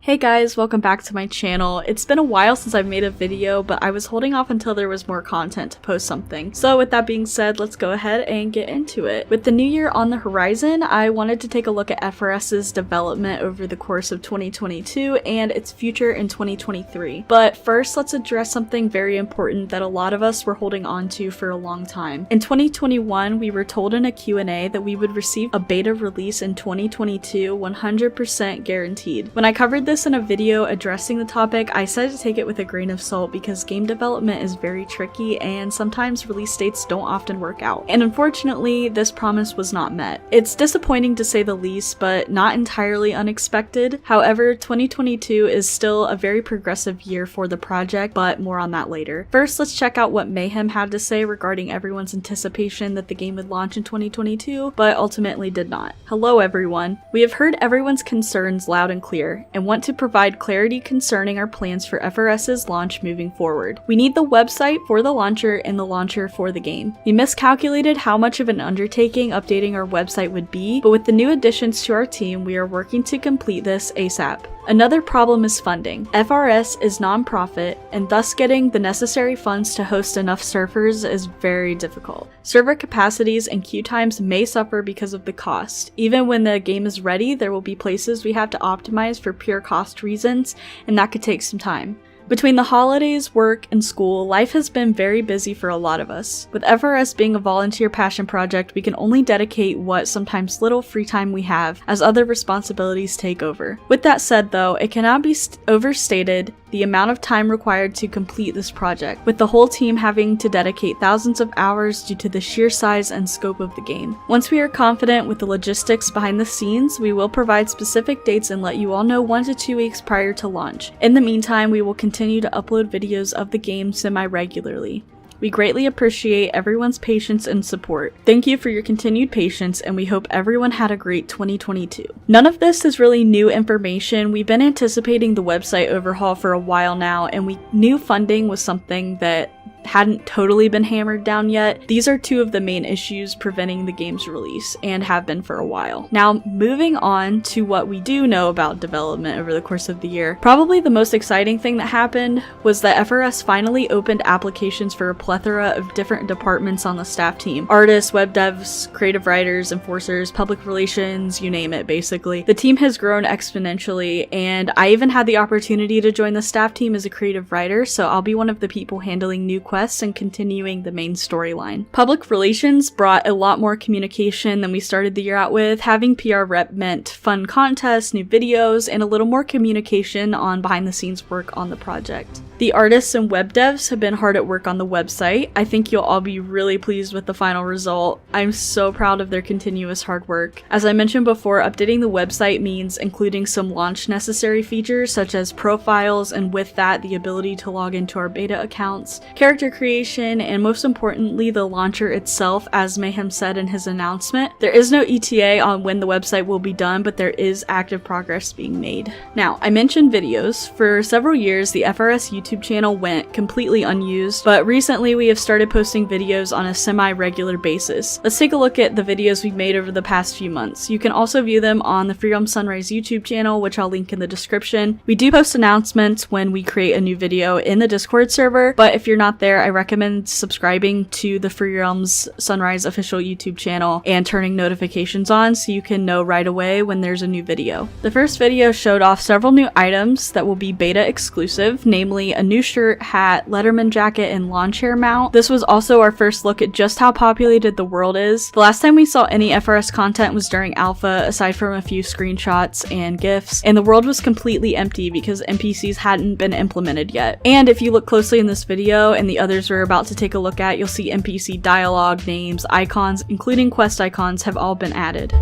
Hey guys, welcome back to my channel. It's been a while since I've made a video, but I was holding off until there was more content to post something. So with that being said, let's go ahead and get into it. With the new year on the horizon, I wanted to take a look at FRS's development over the course of 2022 and its future in 2023. But first, let's address something very important that a lot of us were holding on to for a long time. In 2021, we were told in a Q&A that we would receive a beta release in 2022, 100% guaranteed. When I covered this in a video addressing the topic, I said to take it with a grain of salt because game development is very tricky and sometimes release dates don't often work out. And unfortunately, this promise was not met. It's disappointing to say the least, but not entirely unexpected. However, 2022 is still a very progressive year for the project, but more on that later. First, let's check out what Mayhem had to say regarding everyone's anticipation that the game would launch in 2022, but ultimately did not. Hello everyone. We have heard everyone's concerns loud and clear, and want to provide clarity concerning our plans for FRS's launch moving forward. We need the website for the launcher and the launcher for the game. We miscalculated how much of an undertaking updating our website would be, but with the new additions to our team, we are working to complete this ASAP. Another problem is funding. FRS is non-profit, and thus getting the necessary funds to host enough servers is very difficult. Server capacities and queue times may suffer because of the cost. Even when the game is ready, there will be places we have to optimize for pure cost reasons, and that could take some time. Between the holidays, work, and school, life has been very busy for a lot of us. With FRS being a volunteer passion project, we can only dedicate what sometimes little free time we have as other responsibilities take over. With that said though, it cannot be overstated the amount of time required to complete this project, with the whole team having to dedicate thousands of hours due to the sheer size and scope of the game. Once we are confident with the logistics behind the scenes, we will provide specific dates and let you all know 1 to 2 weeks prior to launch. In the meantime, we will continue to upload videos of the game semi-regularly. We greatly appreciate everyone's patience and support. Thank you for your continued patience, and we hope everyone had a great 2022. None of this is really new information. We've been anticipating the website overhaul for a while now, and we knew funding was something that hadn't totally been hammered down yet. These are two of the main issues preventing the game's release, and have been for a while. Now, moving on to what we do know about development over the course of the year. Probably the most exciting thing that happened was that FRS finally opened applications for a plethora of different departments on the staff team. Artists, web devs, creative writers, enforcers, public relations, you name it basically. The team has grown exponentially, and I even had the opportunity to join the staff team as a creative writer, so I'll be one of the people handling new quests and continuing the main storyline. Public relations brought a lot more communication than we started the year out with. Having PR rep meant fun contests, new videos, and a little more communication on behind the scenes work on the project. The artists and web devs have been hard at work on the website. I think you'll all be really pleased with the final result. I'm so proud of their continuous hard work. As I mentioned before, updating the website means including some launch necessary features such as profiles, and with that, the ability to log into our beta accounts, character creation, and most importantly, the launcher itself, as Mayhem said in his announcement. There is no ETA on when the website will be done, but there is active progress being made. Now, I mentioned videos. For several years, the FRS YouTube channel went completely unused, but recently we have started posting videos on a semi-regular basis. Let's take a look at the videos we've made over the past few months. You can also view them on the Free Realm Sunrise YouTube channel, which I'll link in the description. We do post announcements when we create a new video in the Discord server, but if you're not there, I recommend subscribing to the Free Realms Sunrise official YouTube channel and turning notifications on so you can know right away when there's a new video. The first video showed off several new items that will be beta exclusive, namely a new shirt, hat, Letterman jacket, and lawn chair mount. This was also our first look at just how populated the world is. The last time we saw any FRS content was during alpha, aside from a few screenshots and GIFs, and the world was completely empty because NPCs hadn't been implemented yet. And if you look closely in this video and the others we're about to take a look at, you'll see NPC dialogue, names, icons, including quest icons, have all been added.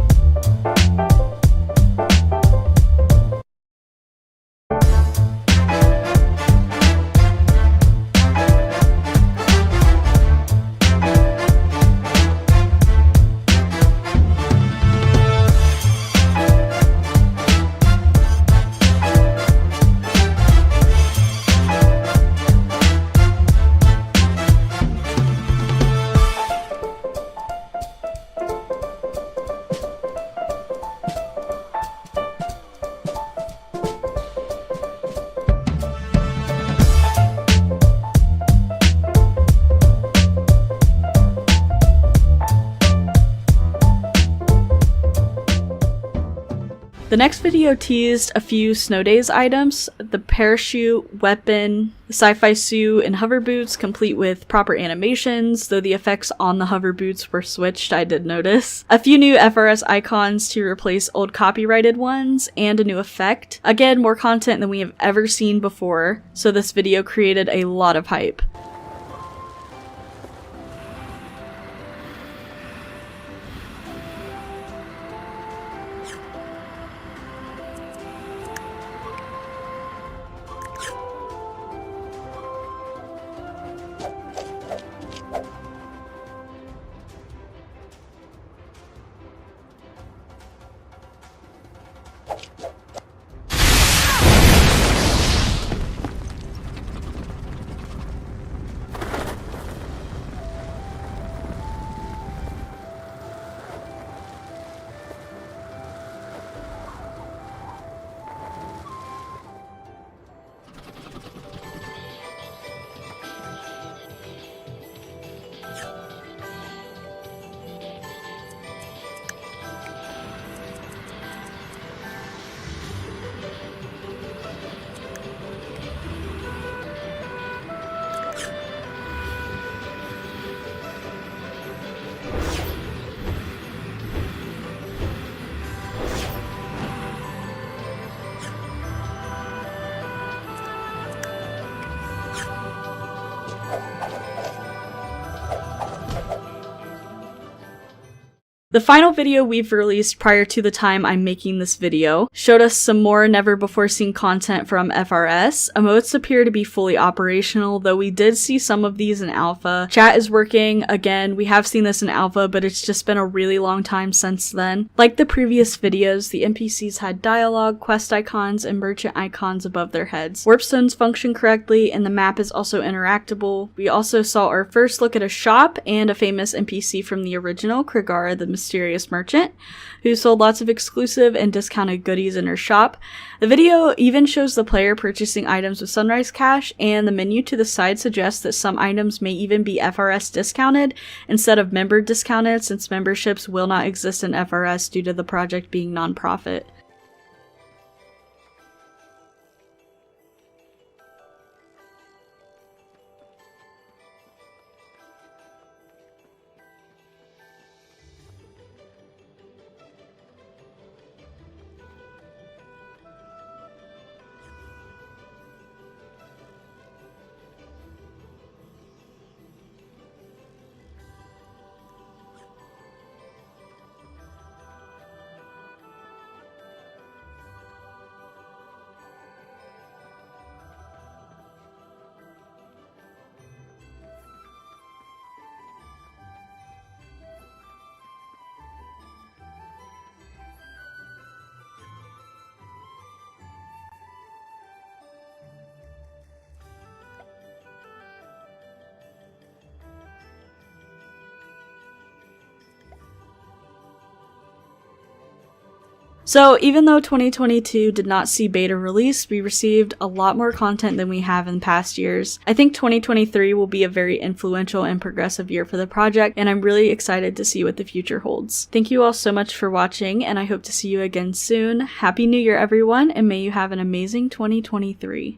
The next video teased a few Snow Days items: the parachute, weapon, the sci-fi suit, and hover boots, complete with proper animations, though the effects on the hover boots were switched, I did notice. A few new FRS icons to replace old copyrighted ones, and a new effect. Again, more content than we have ever seen before, so this video created a lot of hype. The final video we've released prior to the time I'm making this video showed us some more never before seen content from FRS. Emotes appear to be fully operational, though we did see some of these in alpha. Chat is working. Again, we have seen this in alpha, but it's just been a really long time since then. Like the previous videos, the NPCs had dialogue, quest icons, and merchant icons above their heads. Warpstones function correctly, and the map is also interactable. We also saw our first look at a shop and a famous NPC from the original, Krigara the mysterious merchant, who sold lots of exclusive and discounted goodies in her shop. The video even shows the player purchasing items with Sunrise Cash, and the menu to the side suggests that some items may even be FRS discounted instead of member discounted, since memberships will not exist in FRS due to the project being non-profit. So even though 2022 did not see beta release, we received a lot more content than we have in past years. I think 2023 will be a very influential and progressive year for the project, and I'm really excited to see what the future holds. Thank you all so much for watching, and I hope to see you again soon. Happy New Year, everyone, and may you have an amazing 2023.